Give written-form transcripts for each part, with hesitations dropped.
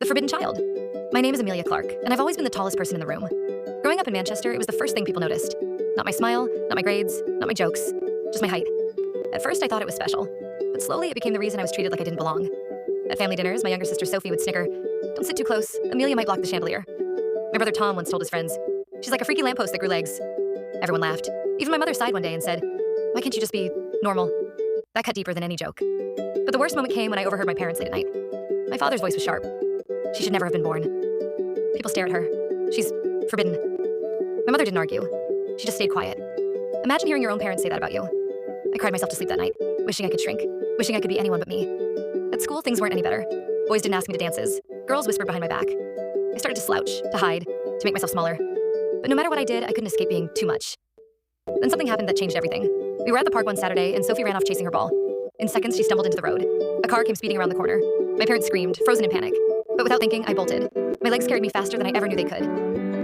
The forbidden child. My name is Amelia Clark, and I've always been the tallest person in the room. Growing up in Manchester, it was the first thing people noticed. Not my smile, not my grades, not my jokes, just my height. At first, I thought it was special, but slowly it became the reason I was treated like I didn't belong. At family dinners, my younger sister Sophie would snicker, "Don't sit too close, Amelia might block the chandelier." My brother Tom once told his friends, "She's like a freaky lamppost that grew legs." Everyone laughed. Even my mother sighed one day and said, "Why can't you just be normal?" That cut deeper than any joke. But the worst moment came when I overheard my parents late at night. My father's voice was sharp. She should never have been born. People stare at her. She's forbidden. My mother didn't argue. She just stayed quiet. Imagine hearing your own parents say that about you. I cried myself to sleep that night, wishing I could shrink, wishing I could be anyone but me. At school, things weren't any better. Boys didn't ask me to dances. Girls whispered behind my back. I started to slouch, to hide, to make myself smaller. But no matter what I did, I couldn't escape being too much. Then something happened that changed everything. We were at the park one Saturday, and Sophie ran off chasing her ball. In seconds, she stumbled into the road. A car came speeding around the corner. My parents screamed, frozen in panic. But without thinking, I bolted. My legs carried me faster than I ever knew they could.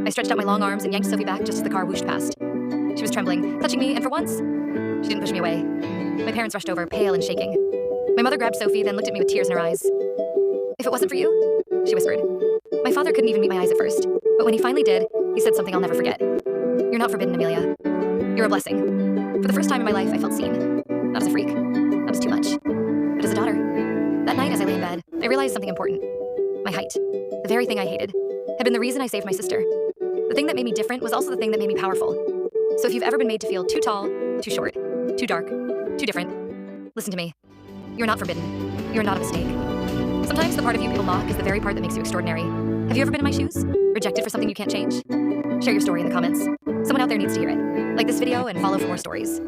I stretched out my long arms and yanked Sophie back just as the car whooshed past. She was trembling, touching me, and for once, she didn't push me away. My parents rushed over, pale and shaking. My mother grabbed Sophie, then looked at me with tears in her eyes. "If it wasn't for you," she whispered. My father couldn't even meet my eyes at first, but when he finally did, he said something I'll never forget. "You're not forbidden, Amelia. You're a blessing." For the first time in my life, I felt seen. Not as a freak, not as too much, but as a daughter. That night, as I lay in bed, I realized something important. My height, the very thing I hated, had been the reason I saved my sister. The thing that made me different was also the thing that made me powerful. So if you've ever been made to feel too tall, too short, too dark, too different, listen to me. You're not forbidden. You're not a mistake. Sometimes the part of you people mock is the very part that makes you extraordinary. Have you ever been in my shoes? Rejected for something you can't change? Share your story in the comments. Someone out there needs to hear it. Like this video and follow for more stories.